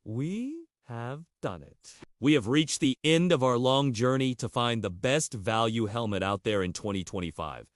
we have done it. We have reached the end of our long journey to find the best value helmet out there in 2025.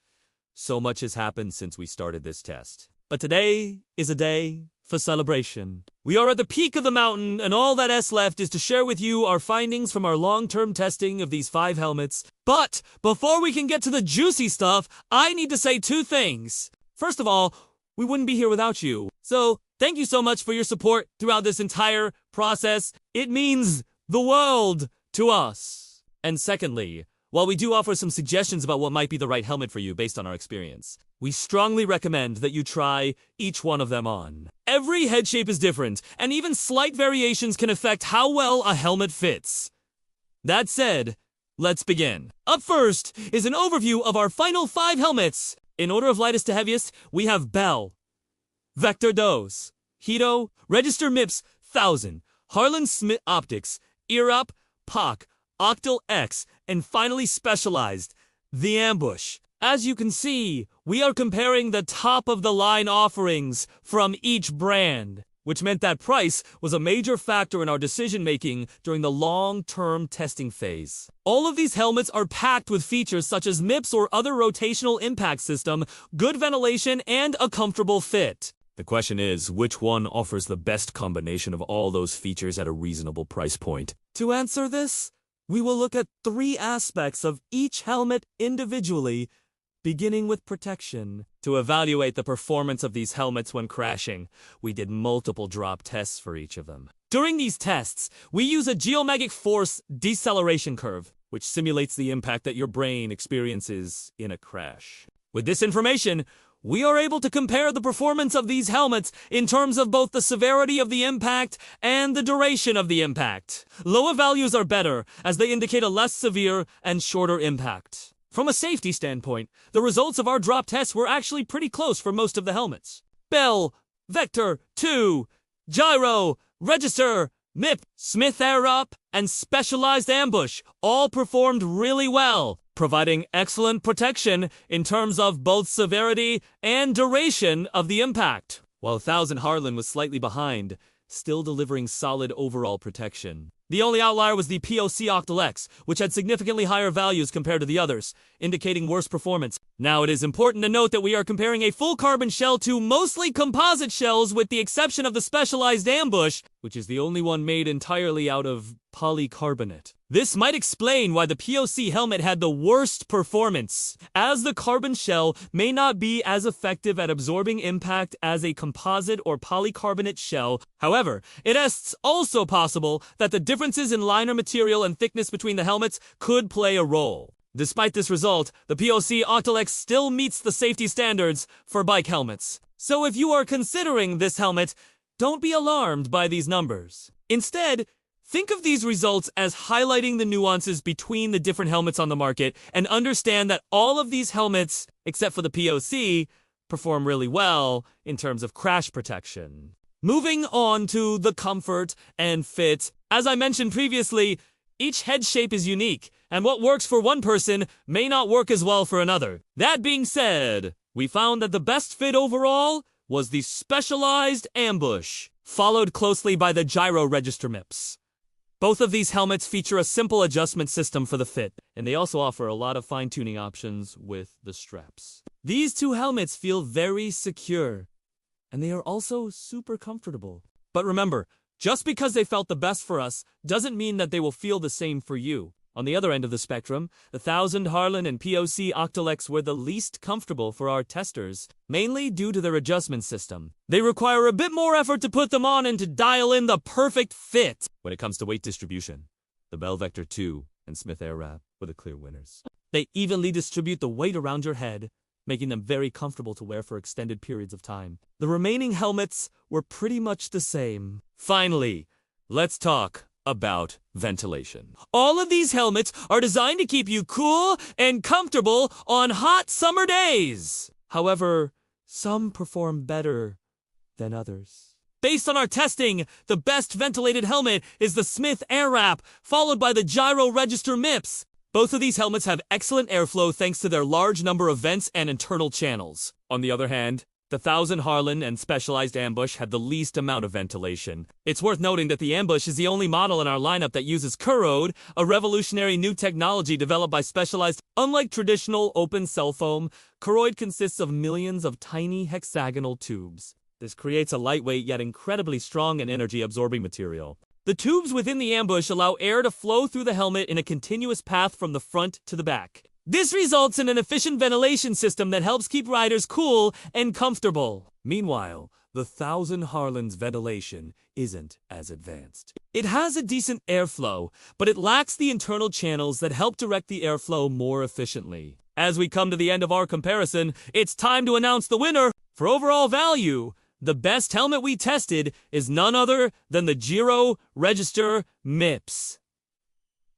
So much has happened since we started this test. But today is a day for celebration. We are at the peak of the mountain, and all that is left is to share with you our findings from our long-term testing of these 5 helmets. But before we can get to the juicy stuff, I need to say 2 things. First of all, we wouldn't be here without you. So thank you so much for your support throughout this entire process. It means the world to us. And secondly, while we do offer some suggestions about what might be the right helmet for you based on our experience, we strongly recommend that you try each one of them on. Every head shape is different, and even slight variations can affect how well a helmet fits. That said, let's begin. Up first is an overview of our final 5 helmets. In order of lightest to heaviest, we have Bell, Vector Dose, Hito, Register MIPS 1000, Harlan Smith Optics, Earop, POC, Octal X, and finally Specialized, the Ambush. As you can see, we are comparing the top-of-the-line offerings from each brand, which meant that price was a major factor in our decision-making during the long-term testing phase. All of these helmets are packed with features such as MIPS or other rotational impact system, good ventilation, and a comfortable fit. The question is, which one offers the best combination of all those features at a reasonable price point? To answer this, we will look at 3 aspects of each helmet individually, beginning with protection. To evaluate the performance of these helmets when crashing, we did multiple drop tests for each of them. During these tests, we use a geomagnetic force deceleration curve, which simulates the impact that your brain experiences in a crash. With this information, we are able to compare the performance of these helmets in terms of both the severity of the impact and the duration of the impact. Lower values are better, as they indicate a less severe and shorter impact. From a safety standpoint, the results of our drop tests were actually pretty close for most of the helmets. Bell, Vector, 2, Gyro, Register, MIP, Smith Airop, and Specialized Ambush all performed really well, providing excellent protection in terms of both severity and duration of the impact, while 1000 Harlan was slightly behind, still delivering solid overall protection. The only outlier was the POC Octal X, which had significantly higher values compared to the others, indicating worse performance. Now, it is important to note that we are comparing a full carbon shell to mostly composite shells with the exception of the Specialized Ambush, which is the only one made entirely out of polycarbonate. This might explain why the POC helmet had the worst performance, as the carbon shell may not be as effective at absorbing impact as a composite or polycarbonate shell. However, it is also possible that the differences in liner material and thickness between the helmets could play a role. Despite this result, the POC Octal X still meets the safety standards for bike helmets. So if you are considering this helmet, don't be alarmed by these numbers. Instead, think of these results as highlighting the nuances between the different helmets on the market and understand that all of these helmets, except for the POC, perform really well in terms of crash protection. Moving on to the comfort and fit. As I mentioned previously, each head shape is unique, and what works for one person may not work as well for another. That being said, we found that the best fit overall was the Specialized Ambush, followed closely by the Gyro Register MIPS. Both of these helmets feature a simple adjustment system for the fit, and they also offer a lot of fine-tuning options with the straps. These 2 helmets feel very secure, and they are also super comfortable. But remember, just because they felt the best for us doesn't mean that they will feel the same for you. On the other end of the spectrum, the 1000 Harlan and POC Octal X were the least comfortable for our testers, mainly due to their adjustment system. They require a bit more effort to put them on and to dial in the perfect fit. When it comes to weight distribution, the Bell Vector 2 and Smith Airwrap were the clear winners. They evenly distribute the weight around your head, making them very comfortable to wear for extended periods of time. The remaining helmets were pretty much the same. Finally, let's talk about ventilation. All of these helmets are designed to keep you cool and comfortable on hot summer days. However, some perform better than others. Based on our testing, the best ventilated helmet is the Smith Airwrap, followed by the Gyro Register MIPS. Both of these helmets have excellent airflow thanks to their large number of vents and internal channels. On the other hand, The 1000 Harlan and Specialized Ambush had the least amount of ventilation. It's worth noting that the Ambush is the only model in our lineup that uses Corrode, a revolutionary new technology developed by Specialized. Unlike traditional open cell foam, Corrode consists of millions of tiny hexagonal tubes. This creates a lightweight yet incredibly strong and energy-absorbing material. The tubes within the Ambush allow air to flow through the helmet in a continuous path from the front to the back. This results in an efficient ventilation system that helps keep riders cool and comfortable. Meanwhile, the 1000 Harlan's ventilation isn't as advanced. It has a decent airflow, but it lacks the internal channels that help direct the airflow more efficiently. As we come to the end of our comparison, it's time to announce the winner. For overall value, the best helmet we tested is none other than the Giro Register MIPS.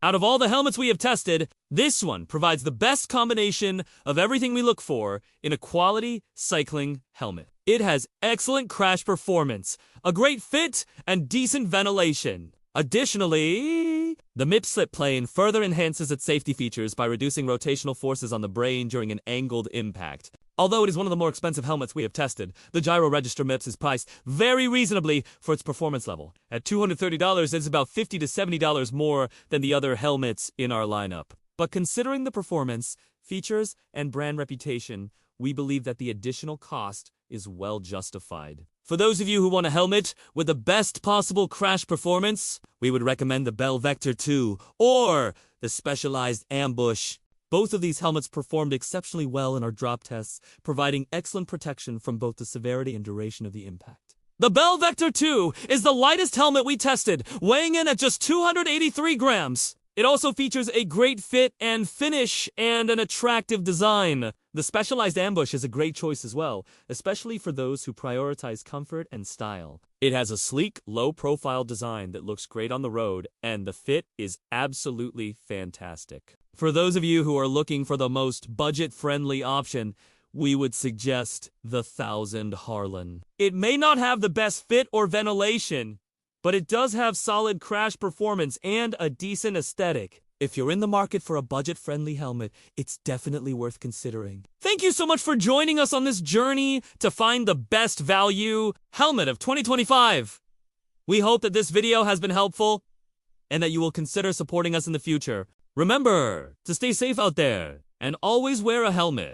Out of all the helmets we have tested, this one provides the best combination of everything we look for in a quality cycling helmet. It has excellent crash performance, a great fit, and decent ventilation. Additionally, the MIPS slip plane further enhances its safety features by reducing rotational forces on the brain during an angled impact. Although it is one of the more expensive helmets we have tested, the Giro Register MIPS is priced very reasonably for its performance level. At $230, it's about $50 to $70 more than the other helmets in our lineup. But considering the performance, features, and brand reputation, we believe that the additional cost is well justified. For those of you who want a helmet with the best possible crash performance, we would recommend the Bell Vector 2 or the Specialized Ambush. Both of these helmets performed exceptionally well in our drop tests, providing excellent protection from both the severity and duration of the impact. The Bell Vector 2 is the lightest helmet we tested, weighing in at just 283 grams. It also features a great fit and finish and an attractive design. The Specialized Ambush is a great choice as well, especially for those who prioritize comfort and style. It has a sleek, low-profile design that looks great on the road, and the fit is absolutely fantastic. For those of you who are looking for the most budget-friendly option, we would suggest the 1000 Harlan. It may not have the best fit or ventilation, but it does have solid crash performance and a decent aesthetic. If you're in the market for a budget-friendly helmet, it's definitely worth considering. Thank you so much for joining us on this journey to find the best value helmet of 2025. We hope that this video has been helpful and that you will consider supporting us in the future. Remember to stay safe out there and always wear a helmet.